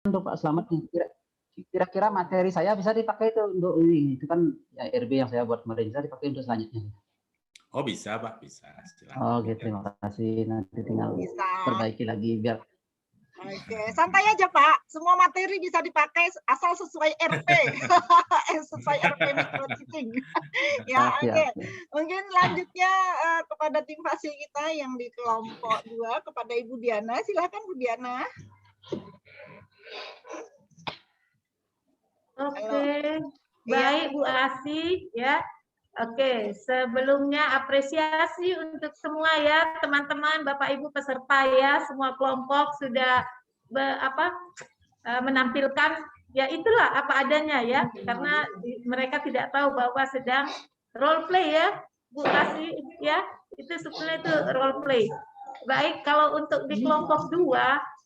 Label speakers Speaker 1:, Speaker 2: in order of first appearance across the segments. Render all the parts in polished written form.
Speaker 1: untuk Pak Slamet nih, kira-kira materi saya bisa dipakai itu untuk ini, itu kan ya RB yang saya buat kemarin, bisa dipakai untuk selanjutnya.
Speaker 2: Oh bisa Pak, bisa.
Speaker 1: Oh,
Speaker 2: Silakan.
Speaker 1: Oke, terima kasih. Nanti tinggal perbaiki lagi biar.
Speaker 3: Oke, santai aja Pak. Semua materi bisa dipakai asal sesuai RP, sesuai RP mikro teaching. Ya, oke. Mungkin lanjutnya kepada tim fasil kita yang di kelompok 2 kepada Ibu Diana. Silakan Bu Diana.
Speaker 4: Oke, baik Bu Asih ya. Oke, sebelumnya apresiasi untuk semua ya teman-teman, Bapak Ibu peserta ya, semua kelompok sudah menampilkan ya itulah apa adanya ya, karena mereka tidak tahu bahwa sedang role play ya, Bu Asih ya, itu sebenarnya itu role play. Baik, kalau untuk di kelompok 2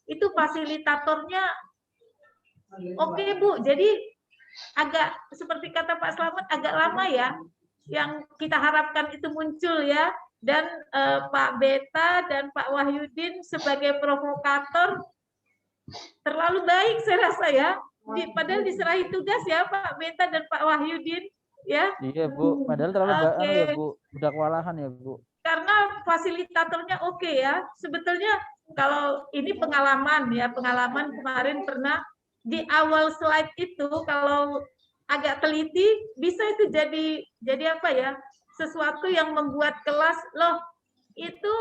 Speaker 4: itu fasilitatornya oke Bu, jadi agak seperti kata Pak Slamet agak lama ya, yang kita harapkan itu muncul ya, dan Pak Beta dan Pak Wahyudin sebagai provokator terlalu baik saya rasa ya, padahal diserahi tugas ya Pak Beta dan Pak Wahyudin ya.
Speaker 5: Iya Bu, padahal terlalu banyak ya Bu, udah kewalahan ya Bu.
Speaker 4: Karena fasilitatornya oke ya, sebetulnya kalau ini pengalaman ya, pengalaman kemarin pernah di awal slide itu kalau agak teliti bisa itu jadi apa ya, sesuatu yang membuat kelas loh itu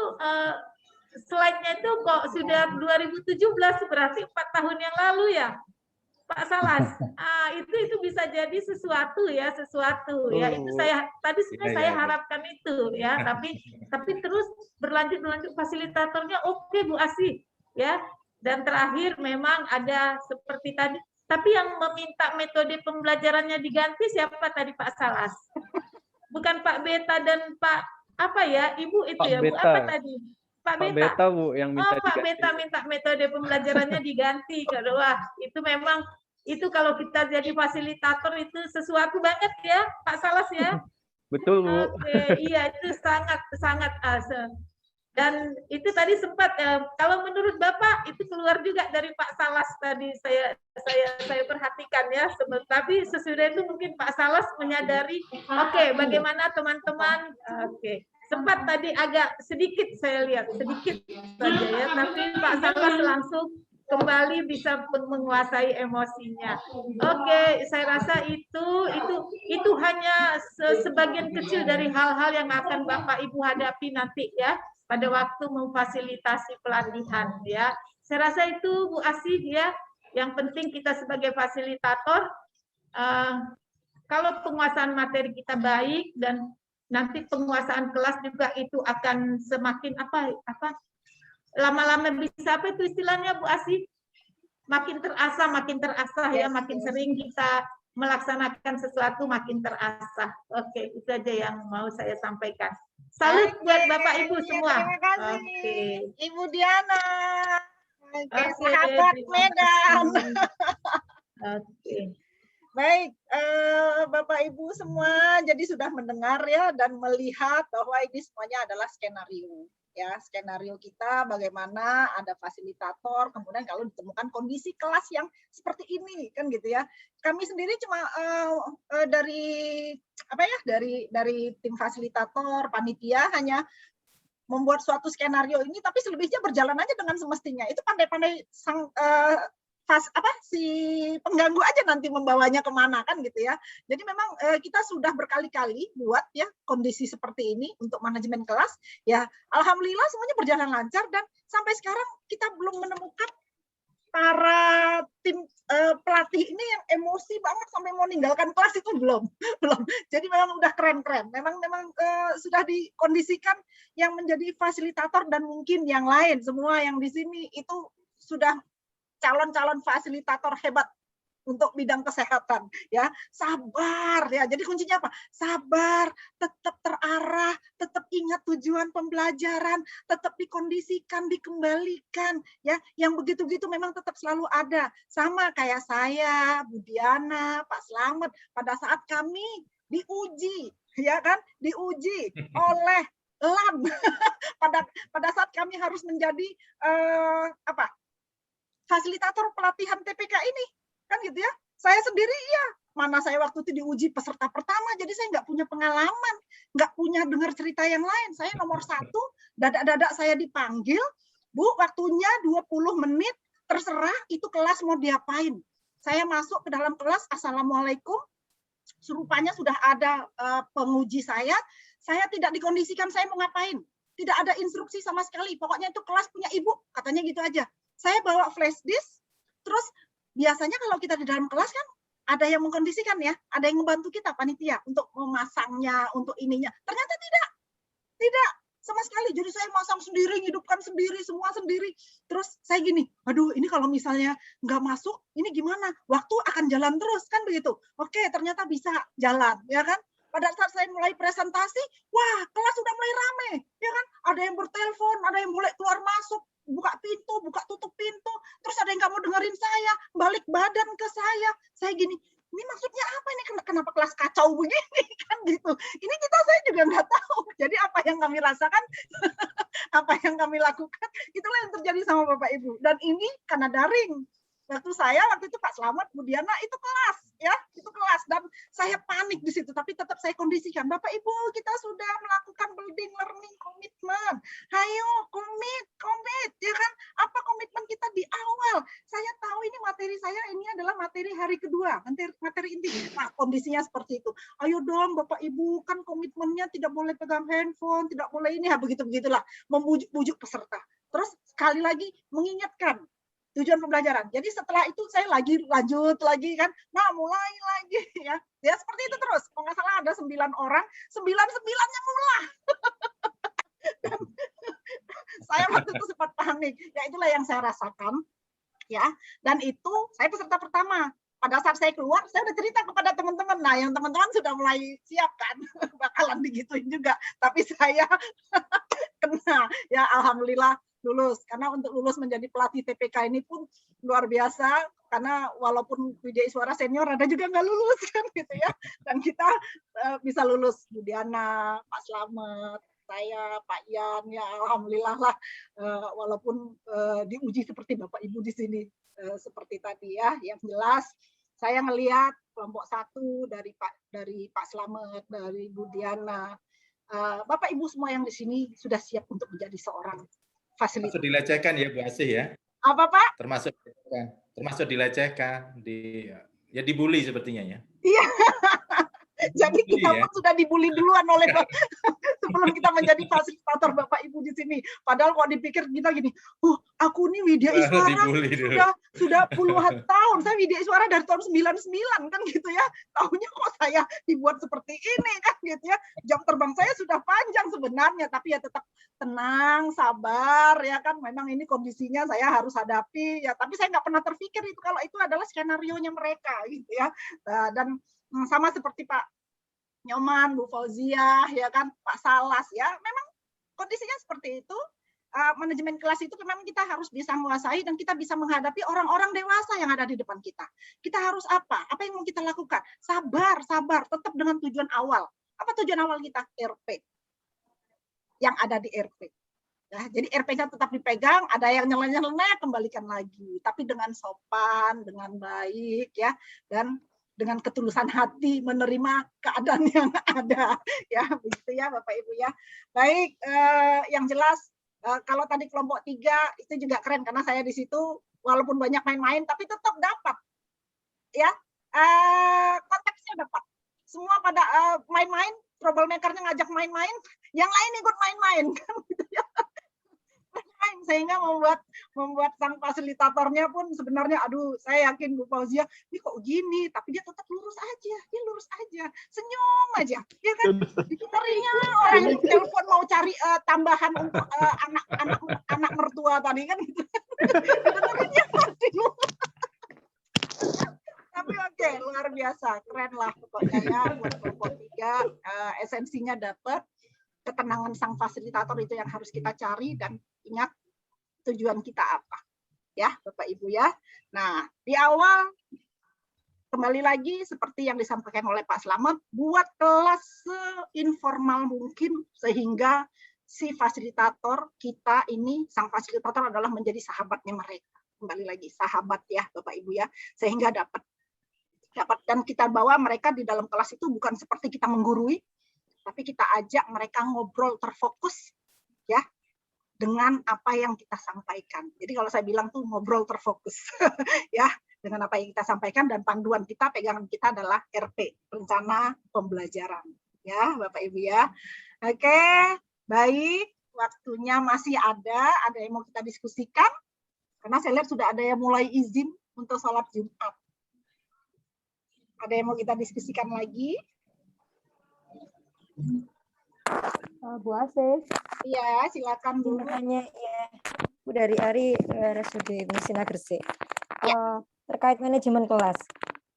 Speaker 4: slide-nya itu kok sudah 2017 berarti 4 tahun yang lalu ya Pak Salas. Itu bisa jadi sesuatu ya, itu saya tadi sebenarnya saya harapkan itu ya, tapi terus berlanjut fasilitatornya oke Bu Asih ya. Dan terakhir memang ada seperti tadi, tapi yang meminta metode pembelajarannya diganti siapa tadi Pak Salas? Bukan Pak Beta dan Pak apa ya, Ibu itu Pak ya, Beta. Bu apa tadi? Pak Beta Bu yang minta Pak Beta minta metode pembelajarannya diganti. Wah, itu memang itu kalau kita jadi fasilitator itu sesuatu banget ya, Pak Salas ya.
Speaker 5: Betul Bu.
Speaker 4: Oke, iya itu sangat dan itu tadi sempat kalau menurut Bapak itu keluar juga dari Pak Salas tadi saya perhatikan ya, tapi sesudah itu mungkin Pak Salas menyadari oke, bagaimana teman-teman sempat tadi agak sedikit saya lihat sedikit saja ya, tapi Pak Salas langsung kembali bisa menguasai emosinya. Oke, saya rasa itu hanya sebagian kecil dari hal-hal yang akan Bapak Ibu hadapi nanti ya pada waktu memfasilitasi pelatihan ya. Saya rasa itu Bu Asih ya. Yang penting kita sebagai fasilitator kalau penguasaan materi kita baik dan nanti penguasaan kelas juga itu akan semakin lama-lama bisa apa itu istilahnya Bu Asih? Makin terasa ya, makin sering kita melaksanakan sesuatu makin terasa. Oke, itu aja yang mau saya sampaikan. Salut buat Bapak Ibu semua.
Speaker 3: Terima kasih. Ibu Diana. Sahabat Medan.
Speaker 4: Oke.
Speaker 3: Baik, Bapak Ibu semua jadi sudah mendengar ya dan melihat bahwa ini semuanya adalah skenario. Ya, skenario kita bagaimana ada fasilitator, kemudian kalau ditemukan kondisi kelas yang seperti ini kan gitu ya. Kami sendiri cuma dari tim fasilitator, panitia hanya membuat suatu skenario ini, tapi selebihnya berjalan aja dengan semestinya. Itu pandai-pandai si pengganggu aja nanti membawanya kemana kan gitu ya. Jadi memang kita sudah berkali-kali buat ya kondisi seperti ini untuk manajemen kelas ya. Alhamdulillah semuanya berjalan lancar dan sampai sekarang kita belum menemukan para tim pelatih ini yang emosi banget sampai mau meninggalkan kelas itu belum. Jadi memang udah keren-keren. Memang sudah dikondisikan yang menjadi fasilitator dan mungkin yang lain semua yang di sini itu sudah calon-calon fasilitator hebat untuk bidang kesehatan ya. Sabar ya, jadi kuncinya apa? Sabar, tetap terarah, tetap ingat tujuan pembelajaran, tetap dikondisikan, dikembalikan ya. Yang begitu-gitu memang tetap selalu ada, sama kayak saya, Bu Diana, Pak Slamet pada saat kami diuji ya kan, diuji oleh LAN pada saat kami harus menjadi fasilitator pelatihan TPK ini, kan gitu ya. Saya sendiri ya, mana saya waktu itu diuji peserta pertama, jadi saya nggak punya pengalaman, nggak punya dengar cerita yang lain. Saya nomor 1, dadak-dadak saya dipanggil, Bu, waktunya 20 menit, terserah itu kelas mau diapain. Saya masuk ke dalam kelas, Assalamualaikum, rupanya sudah ada penguji saya tidak dikondisikan saya mau ngapain. Tidak ada instruksi sama sekali, pokoknya itu kelas punya ibu, katanya gitu aja. Saya bawa flash disk, terus biasanya kalau kita di dalam kelas kan ada yang mengkondisikan ya, ada yang membantu kita panitia untuk memasangnya, untuk ininya. Ternyata tidak sama sekali. Jadi saya masang sendiri, hidupkan sendiri, semua sendiri. Terus saya gini, aduh ini kalau misalnya nggak masuk, ini gimana? Waktu akan jalan terus kan begitu. Oke, ternyata bisa jalan, ya kan? Pada saat saya mulai presentasi, wah kelas sudah mulai rame, ya kan? Ada yang bertelepon, ada yang mulai keluar masuk, buka pintu, buka tutup pintu, terus ada yang nggak mau dengerin saya, balik badan ke saya gini, ini maksudnya apa ini, kenapa kelas kacau begini kan gitu. Ini saya juga nggak tahu. Jadi apa yang kami rasakan, apa yang kami lakukan, itulah yang terjadi sama Bapak Ibu. Dan ini karena daring. Waktu itu Pak Slamet, Bu Diana itu kelas, ya, itu kelas, dan saya panik di situ, tapi tetap saya kondisikan, Bapak Ibu kita sudah melakukan building learning komitmen, ayo komit, ya kan, apa komitmen kita di awal, saya tahu ini materi saya, ini adalah materi hari kedua, materi inti, nah kondisinya seperti itu, ayo dong Bapak Ibu, kan komitmennya tidak boleh pegang handphone, tidak boleh ini, ya begitulah, membujuk peserta, terus sekali lagi mengingatkan, tujuan pembelajaran. Jadi setelah itu saya lanjut lagi kan, nah mulai lagi ya seperti itu terus. Kalau nggak salah ada 9 orang, 9-9-nya mulai. Saya waktu itu sempat panik. Ya itulah yang saya rasakan, ya. Dan itu saya peserta pertama. Pada saat saya keluar, saya udah cerita kepada teman-teman. Nah, yang teman-teman sudah mulai siap kan, bakalan digituin juga. Tapi saya kena, ya alhamdulillah lulus. Karena untuk lulus menjadi pelatih TPK ini pun luar biasa. Karena walaupun Widya Iswara senior ada juga nggak lulus kan gitu ya. Dan kita bisa lulus. Bu Diana, Pak Slamet, saya, Pak Yan, ya alhamdulillah lah. Walaupun diuji seperti Bapak Ibu di sini seperti tadi ya. Yang jelas saya ngelihat kelompok 1 dari Pak Slamet, dari Bu Diana. Bapak Ibu semua yang di sini sudah siap untuk menjadi seorang fasilitas.
Speaker 2: Termasuk dilecehkan ya Bu Asih ya?
Speaker 3: Apa Pak?
Speaker 2: Termasuk dilecehkan, dibully sepertinya ya?
Speaker 3: Iya. Jadi kita pun sudah dibully duluan oleh sebelum kita menjadi fasilitator Bapak Ibu di sini. Padahal kalau dipikir kita gini, aku nih Widya Iswara sudah puluhan tahun. Saya Widya Iswara dari tahun 99 kan gitu ya. Tahunya kok saya dibuat seperti ini kan gitu ya. Jam terbang saya sudah panjang sebenarnya, tapi ya tetap tenang, sabar ya kan. Memang ini kondisinya saya harus hadapi ya. Tapi saya nggak pernah terpikir itu kalau itu adalah skenario-nya mereka gitu ya. Dan sama seperti Pak Nyoman, Bu Fauzia, ya kan, Pak Salas, ya, memang kondisinya seperti itu. Manajemen kelas itu memang kita harus bisa menguasai dan kita bisa menghadapi orang-orang dewasa yang ada di depan kita. Kita harus apa? Apa yang mau kita lakukan? Sabar, tetap dengan tujuan awal. Apa tujuan awal kita? RP. Yang ada di RP. Ya, jadi RP-nya tetap dipegang, ada yang nyeleneh, kembalikan lagi. Tapi dengan sopan, dengan baik, ya, dan dengan ketulusan hati menerima keadaan yang ada, ya begitu ya Bapak Ibu ya. Baik, yang jelas kalau tadi kelompok 3 itu juga keren karena saya di situ walaupun banyak main-main tapi tetap dapat, ya konteksnya dapat. Semua pada main-main, troublemaker-nya ngajak main-main, yang lain ikut main-main, kan gitu ya. Sehingga membuat sang fasilitatornya pun sebenarnya aduh saya yakin Bu Fauzia ini kok gini tapi dia tetap lurus aja senyum aja ya kan sebenarnya orang yang telepon mau cari tambahan untuk anak mertua tadi kan gitu sebenarnya tapi oke, luar biasa keren lah pokoknya ya buat kelompok 3 esensinya dapat, ketenangan sang fasilitator itu yang harus kita cari dan ingat tujuan kita apa ya Bapak Ibu ya. Nah di awal kembali lagi seperti yang disampaikan oleh Pak Slamet, buat kelas seinformal mungkin sehingga si fasilitator kita ini sang fasilitator adalah menjadi sahabatnya mereka, kembali lagi sahabat ya Bapak Ibu ya, sehingga dapat dan kita bawa mereka di dalam kelas itu bukan seperti kita menggurui, tapi kita ajak mereka ngobrol terfokus ya dengan apa yang kita sampaikan. Jadi kalau saya bilang tuh ngobrol terfokus ya dengan apa yang kita sampaikan, dan panduan kita, pegangan kita adalah RP, rencana pembelajaran ya Bapak Ibu ya. Oke, baik, waktunya masih ada yang mau kita diskusikan? Karena saya lihat sudah ada yang mulai izin untuk sholat Jumat. Ada yang mau kita diskusikan lagi?
Speaker 6: Bu Asih.
Speaker 3: Iya, silakan Bu.
Speaker 6: Tanya ya, Bu dari Ari RSUD Mesina Gresik. Terkait manajemen kelas.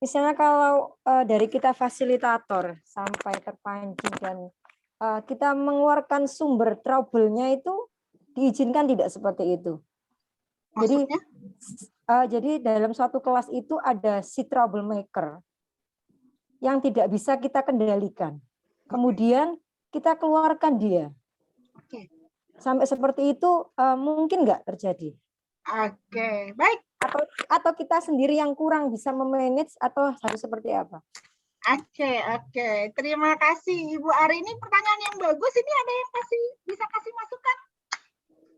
Speaker 6: Misalnya kalau dari kita fasilitator sampai terpancing dan kita mengeluarkan sumber trouble-nya itu diizinkan tidak seperti itu.
Speaker 3: Maksudnya?
Speaker 6: Jadi dalam suatu kelas itu ada si troublemaker yang tidak bisa kita kendalikan. Kemudian kita keluarkan dia.
Speaker 3: Oke.
Speaker 6: Sampai seperti itu mungkin nggak terjadi?
Speaker 3: Oke, baik.
Speaker 6: Atau kita sendiri yang kurang bisa memanage atau harus seperti apa?
Speaker 3: Oke. Terima kasih Ibu Ari. Ini pertanyaan yang bagus. Ini ada yang bisa kasih masukan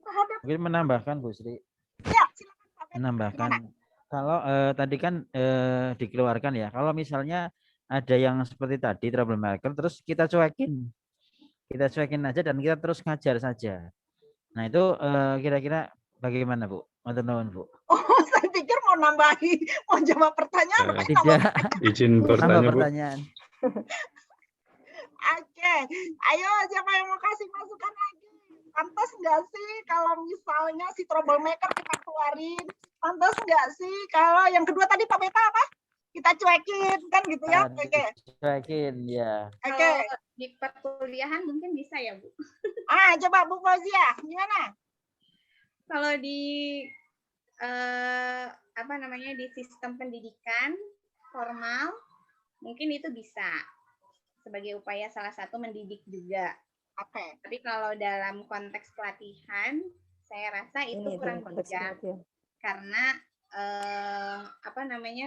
Speaker 3: terhadap?
Speaker 5: Mungkin menambahkan Bu Sri.
Speaker 3: Ya, silakan Pak.
Speaker 5: Menambahkan.
Speaker 3: Gimana?
Speaker 5: Kalau tadi kan dikeluarkan ya. Kalau misalnya ada yang seperti tadi troublemaker, terus kita cuekin aja dan kita terus ngajar saja. Nah itu kira-kira bagaimana Bu? Matur nuwun Bu.
Speaker 3: Oh, saya pikir mau jawab pertanyaan.
Speaker 5: Tidak.
Speaker 7: Izin bertanya, Bu.
Speaker 5: Pertanyaan.
Speaker 3: Oke, ayo siapa yang mau kasih masukan lagi? Pantas nggak sih kalau misalnya si troublemaker kita keluarin? Pantas nggak sih kalau yang kedua tadi Pak Beta apa? Kita cuekin kan gitu ya? Oke.
Speaker 5: Cuekin ya.
Speaker 3: Oke.
Speaker 8: Kalau di perkuliahan mungkin bisa ya Bu.
Speaker 3: Coba Bu Fauzia, gimana?
Speaker 8: Kalau di di sistem pendidikan formal mungkin itu bisa sebagai upaya salah satu mendidik juga.
Speaker 3: Oke.
Speaker 8: Tapi kalau dalam konteks pelatihan saya rasa itu kurang bijak karena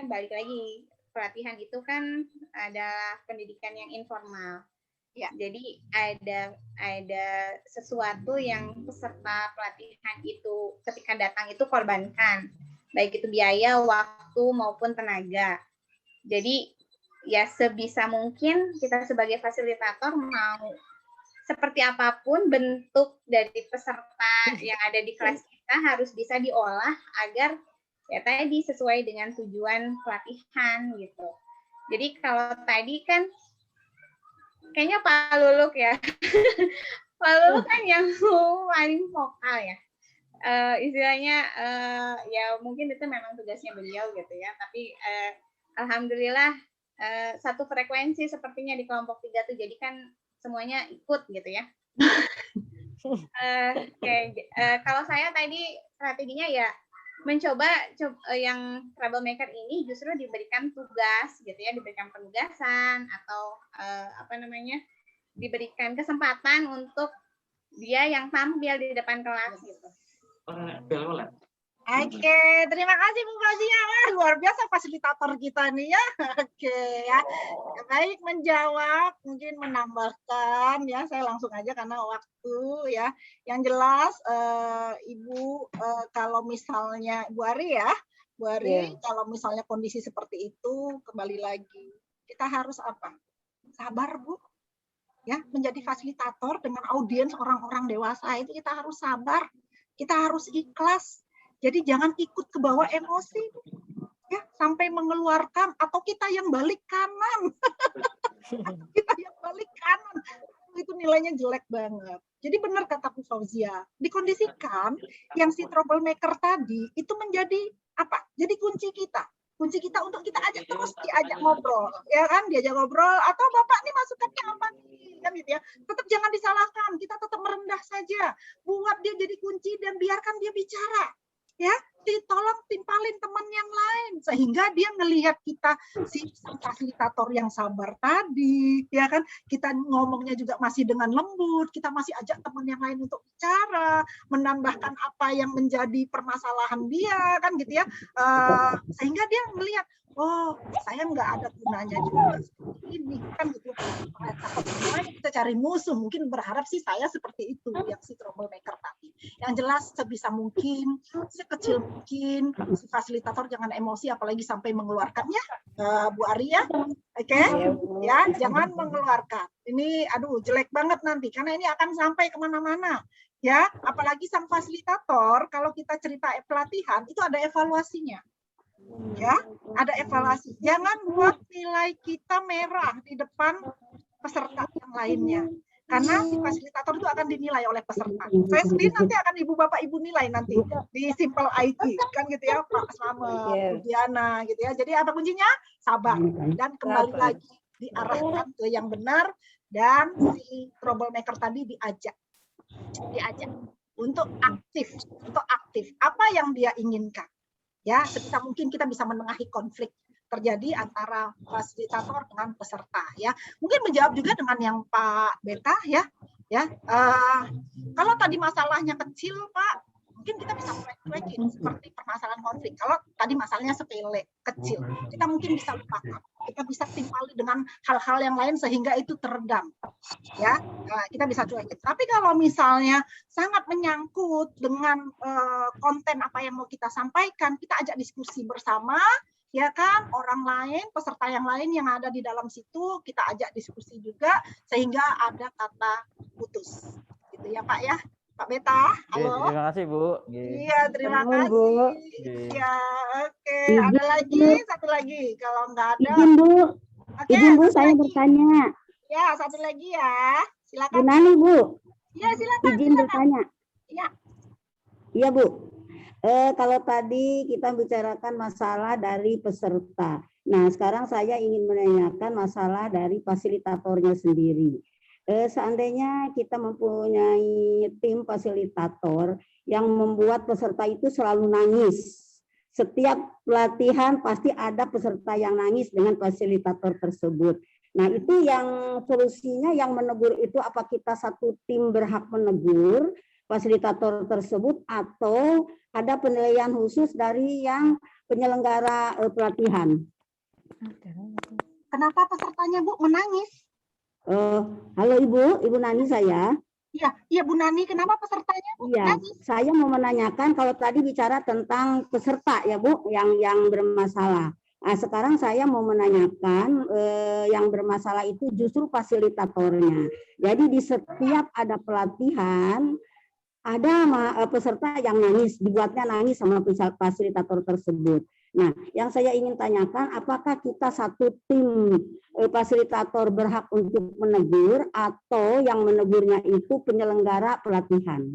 Speaker 8: balik lagi pelatihan itu kan adalah pendidikan yang informal. Ya, jadi ada sesuatu yang peserta pelatihan itu ketika datang itu korbankan, baik itu biaya, waktu maupun tenaga. Jadi ya sebisa mungkin kita sebagai fasilitator mau seperti apapun bentuk dari peserta yang ada di kelas kita harus bisa diolah agar ya tadi sesuai dengan tujuan pelatihan gitu. Jadi kalau tadi kan kayaknya Pak Luluk ya. Pak Luluk kan yang paling vokal ya. Istilahnya ya mungkin itu memang tugasnya beliau gitu ya. Tapi alhamdulillah satu frekuensi sepertinya di kelompok 3 tuh, jadi kan semuanya ikut gitu ya. Kalau saya tadi strateginya ya mencoba yang troublemaker ini justru diberikan tugas gitu ya, diberikan penugasan atau diberikan kesempatan untuk dia yang tampil di depan kelas gitu.
Speaker 3: Oke, terima kasih Bu Fauzia. Wah, luar biasa fasilitator kita nih ya. Oke ya. Baik, menjawab, mungkin menambahkan ya, saya langsung aja karena waktu ya. Yang jelas Ibu kalau misalnya Bu Ari ya, Bu Ari kalau misalnya kondisi seperti itu kembali lagi kita harus apa? Sabar Bu. Ya, menjadi fasilitator dengan audiens orang-orang dewasa itu kita harus sabar. Kita harus ikhlas. Jadi jangan ikut ke bawah emosi, ya sampai mengeluarkan atau kita yang balik kanan, kita yang balik kanan itu nilainya jelek banget. Jadi benar kata Bu Fauzia, dikondisikan yang si troublemaker tadi itu menjadi apa? Jadi kunci kita untuk kita ajak terus diajak ngobrol, ya kan? Diajak ngobrol atau Bapak nih masukannya apa nih? Kan gitu ya. Tetap jangan disalahkan, kita tetap merendah saja, buat dia jadi kunci dan biarkan dia bicara. ya tolong timpalin teman yang lain sehingga dia ngelihat kita si fasilitator yang sabar tadi, ya kan, kita ngomongnya juga masih dengan lembut, kita masih ajak teman yang lain untuk bicara, menambahkan apa yang menjadi permasalahan dia, kan gitu ya, sehingga dia melihat, oh saya nggak ada gunanya juga seperti ini, kan gitu. Kita cari musuh, mungkin berharap sih saya seperti itu yang si troublemaker tadi. Yang jelas sebisa mungkin, sekecil mungkin, si fasilitator jangan emosi apalagi sampai mengeluarkannya, Bu Ari ya. Oke, ya jangan mengeluarkan. Ini aduh jelek banget nanti karena ini akan sampai kemana-mana. Ya, apalagi sang fasilitator kalau kita cerita pelatihan itu ada evaluasinya. Ya, ada evaluasi. Jangan buat nilai kita merah di depan peserta yang lainnya. Karena si fasilitator itu akan dinilai oleh peserta. Saya sendiri nanti akan ibu bapak ibu nilai nanti di Simple IT kan gitu ya, Pak Slamet, Bu Diana gitu ya. Jadi apa kuncinya? Sabar dan kembali lagi diarahkan ke yang benar dan si troublemaker tadi diajak untuk aktif. Apa yang dia inginkan? Ya, sebisa mungkin kita bisa menengahi konflik terjadi antara fasilitator dengan peserta ya. Mungkin menjawab juga dengan yang Pak Beta ya. Kalau tadi masalahnya kecil Pak, mungkin kita bisa cuekin seperti permasalahan konflik. Kalau tadi masalahnya sepele, kecil, kita mungkin bisa lupakan. Kita bisa timpali dengan hal-hal yang lain sehingga itu teredam. Ya, kita bisa cuekin. Tapi kalau misalnya sangat menyangkut dengan konten apa yang mau kita sampaikan, kita ajak diskusi bersama, ya kan, orang lain, peserta yang lain yang ada di dalam situ, kita ajak diskusi juga sehingga ada kata putus. Gitu ya Pak ya. Pak Beta, halo.
Speaker 5: Terima kasih Bu.
Speaker 3: Iya, terima kasih. Iya, oke. Ada lagi, satu lagi. Kalau nggak ada.
Speaker 7: Izin Bu,
Speaker 3: Oke,
Speaker 7: izin Bu, saya
Speaker 3: lagi.
Speaker 7: bertanya.
Speaker 3: Ya, satu lagi ya. Silakan.
Speaker 7: Bu Nani Bu.
Speaker 3: Iya, silakan.
Speaker 7: Izin bertanya.
Speaker 3: Iya.
Speaker 7: Iya Bu. Kalau tadi kita bicarakan masalah dari peserta. Nah, sekarang saya ingin menanyakan masalah dari fasilitatornya sendiri. Seandainya kita mempunyai tim fasilitator yang membuat peserta itu selalu nangis. Setiap pelatihan pasti ada peserta yang nangis dengan fasilitator tersebut. Nah, itu yang solusinya yang menegur itu apa kita satu tim berhak menegur fasilitator tersebut atau ada penilaian khusus dari yang penyelenggara pelatihan.
Speaker 3: Kenapa pesertanya Bu menangis?
Speaker 7: Halo Ibu Nani saya.
Speaker 3: Iya Bu Nani, kenapa pesertanya Bu
Speaker 7: Iya,
Speaker 3: menangis?
Speaker 7: saya mau menanyakan kalau tadi bicara tentang peserta ya Bu yang bermasalah. Nah, sekarang saya mau menanyakan yang bermasalah itu justru fasilitatornya. Jadi di setiap ada pelatihan ada peserta yang nangis, dibuatnya nangis sama fasilitator tersebut. Nah, yang saya ingin tanyakan, apakah kita satu tim fasilitator berhak untuk menegur atau yang menegurnya itu penyelenggara pelatihan?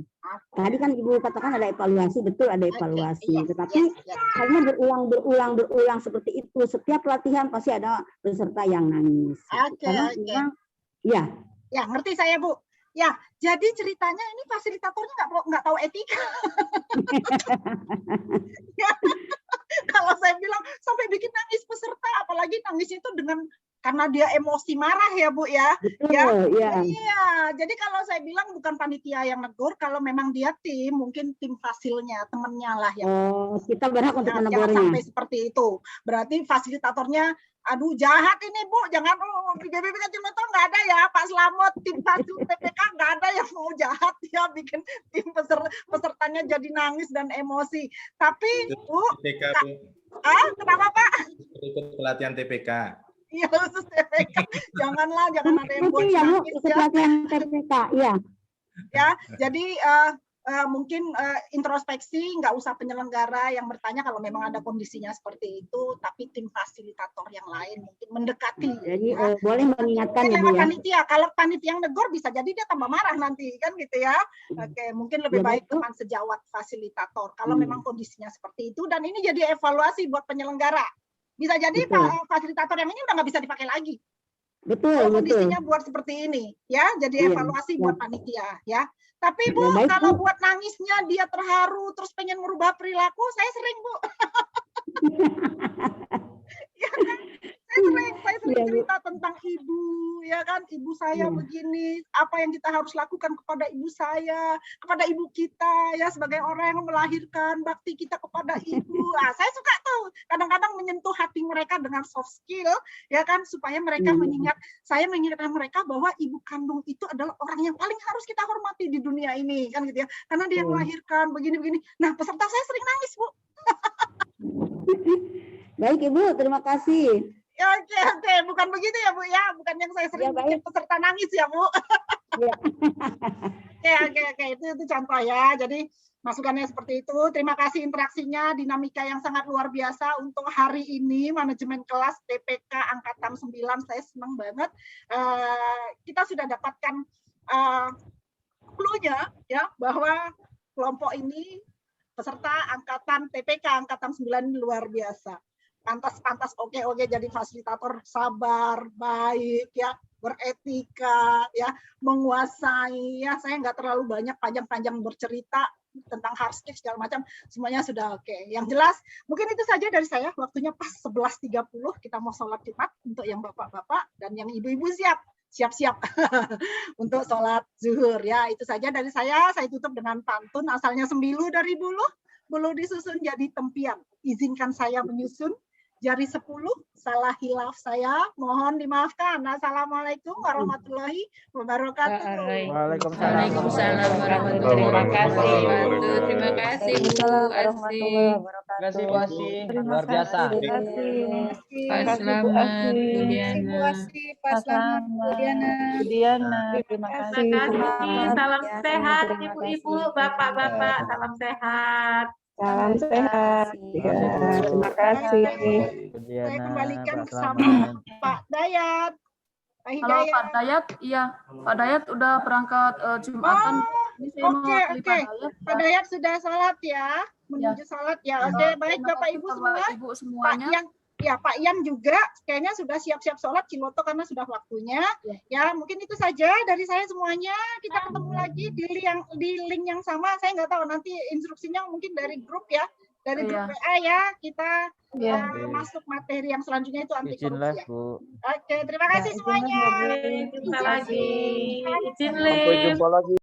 Speaker 7: Tadi kan Ibu katakan ada evaluasi, betul ada evaluasi. Tetapi karena berulang seperti itu, setiap pelatihan pasti ada peserta yang nangis. Karena memang, ya.
Speaker 3: Ya, ngerti saya Bu. Ya, jadi ceritanya ini fasilitatornya nggak tahu etika. Ya, kalau saya bilang sampai bikin nangis peserta, apalagi nangis itu dengan karena dia emosi marah ya Bu ya.
Speaker 7: Betul, ya.
Speaker 3: Iya, jadi kalau saya bilang bukan panitia yang negur, kalau memang dia tim, mungkin tim fasilnya, temennya lah yang.
Speaker 7: Kita berhak untuk menegurnya.
Speaker 3: Jangan sampai seperti itu. Berarti fasilitatornya, aduh jahat ini Bu, jangan di BPP Kecil Motor nggak ada ya Pak Slamet, tim fasil PPK nggak ada yang mau jahat ya bikin tim pesertanya jadi nangis dan emosi. Tapi Bu,
Speaker 2: TPK, Bu.
Speaker 3: Kenapa Pak?
Speaker 2: Ikut pelatihan TPK.
Speaker 3: Iya khusus TPK, jangan ada yang buat
Speaker 7: ya, Bu,
Speaker 3: nangis
Speaker 7: ikut pelatihan TPK, iya.
Speaker 3: Ya, jadi mungkin introspeksi, nggak usah penyelenggara yang bertanya kalau memang ada kondisinya seperti itu, tapi tim fasilitator yang lain mungkin mendekati.
Speaker 7: Jadi boleh mengingatkan ya Bu ya.
Speaker 3: Panitia, kalau panitia yang negor bisa jadi dia tambah marah nanti kan gitu ya. Oke, mungkin lebih baik teman sejawat fasilitator kalau memang kondisinya seperti itu dan ini jadi evaluasi buat penyelenggara. Bisa jadi fasilitator yang ini udah nggak bisa dipakai lagi.
Speaker 7: Betul,
Speaker 3: kalau
Speaker 7: betul.
Speaker 3: kondisinya buat seperti ini ya, jadi
Speaker 7: Iya,
Speaker 3: evaluasi
Speaker 7: iya.
Speaker 3: buat panitia ya. Tapi Bu,
Speaker 7: Ya, baik,
Speaker 3: kalau
Speaker 7: Bu.
Speaker 3: buat nangisnya dia terharu terus pengen merubah perilaku, saya sering Bu. Ya kan? Saya sering
Speaker 7: Iya, Bu.
Speaker 3: cerita tentang ibu, ya kan, ibu saya
Speaker 7: Iya.
Speaker 3: begini, apa yang kita harus lakukan kepada ibu saya, kepada ibu kita, ya sebagai orang yang melahirkan, bakti kita kepada ibu. Saya suka tuh kadang-kadang menyentuh hati mereka dengan soft skill, ya kan, supaya mereka saya mengingatkan mereka bahwa ibu kandung itu adalah orang yang paling harus kita hormati di dunia ini, kan gitu ya, karena dia yang melahirkan begini-begini. Nah, peserta saya sering nangis, Bu.
Speaker 7: Baik Ibu, terima kasih.
Speaker 3: Ya, oke, bukan begitu ya Bu ya, bukan yang saya sering
Speaker 7: Ya,
Speaker 3: bikin
Speaker 7: baik.
Speaker 3: peserta nangis ya Bu.
Speaker 7: Ya.
Speaker 3: Oke, itu contoh ya. Jadi masukannya seperti itu. Terima kasih interaksinya, dinamika yang sangat luar biasa untuk hari ini manajemen kelas TPK angkatan 9. Saya senang banget. Kita sudah dapatkan clue-nya ya bahwa kelompok ini peserta angkatan TPK angkatan 9 ini luar biasa. Pantas oke jadi fasilitator, sabar, baik ya, beretika ya, menguasai ya. Saya nggak terlalu banyak panjang-panjang bercerita tentang hard skills segala macam, semuanya sudah oke. Yang jelas mungkin itu saja dari saya. Waktunya pas 11.30 kita mau sholat Jumat untuk yang bapak-bapak dan yang ibu-ibu siap-siap untuk sholat zuhur ya. Itu saja dari saya tutup dengan pantun asalnya sembilu dari bulu disusun jadi tempian. Izinkan saya menyusun jari 10, salah hilaf saya, mohon dimaafkan. Assalamualaikum warahmatullahi wabarakatuh.
Speaker 5: Waalaikumsalam
Speaker 9: warahmatullahi wabarakatuh. Terima kasih Bu
Speaker 6: Waalaikumsalam
Speaker 9: Asih.
Speaker 6: warahmatullahi wabarakatuh.
Speaker 10: Terima kasih Bu Asih, luar biasa.
Speaker 9: Pak
Speaker 6: Terima
Speaker 9: Selamat, Bu Diana.
Speaker 3: Pak Selamat, Bu Diana.
Speaker 6: Diana, terima kasih.
Speaker 4: Terima kasih. Salam
Speaker 6: Ya,
Speaker 4: sehat
Speaker 6: terima
Speaker 4: ibu-ibu,
Speaker 6: kasih.
Speaker 4: bapak-bapak. Salam sehat.
Speaker 6: Salam sehat.
Speaker 5: Ya,
Speaker 6: Terima kasih.
Speaker 3: Saya kembalikan
Speaker 5: Pak
Speaker 3: sama
Speaker 5: Selamat.
Speaker 3: Pak Dayat. Pak
Speaker 11: Halo
Speaker 3: Hidayat.
Speaker 11: Pak Dayat, iya Pak Dayat udah berangkat Jumatan. Ini saya mau
Speaker 3: Oke.
Speaker 11: pilih Pak Dayat.
Speaker 3: Pak Dayat sudah sholat ya, menuju sholat ya. Oke, baik
Speaker 11: Terima
Speaker 3: Bapak
Speaker 11: kasih
Speaker 3: Ibu
Speaker 11: Bapak
Speaker 3: semua.
Speaker 11: Ibu
Speaker 3: Pak
Speaker 11: semuanya.
Speaker 3: Pak Ian juga kayaknya sudah siap-siap sholat Ciloto karena sudah waktunya. Ya, mungkin itu saja dari saya semuanya. Kita ketemu lagi di link yang sama. Saya nggak tahu nanti instruksinya mungkin dari grup ya. Dari grup WA ya, kita masuk materi yang selanjutnya itu anti
Speaker 5: Izin
Speaker 3: korupsi.
Speaker 5: live, Bu.
Speaker 3: Oke, terima kasih semuanya.
Speaker 4: Jumpa lagi. Izin
Speaker 10: Sampai
Speaker 4: Lim.
Speaker 10: jumpa lagi.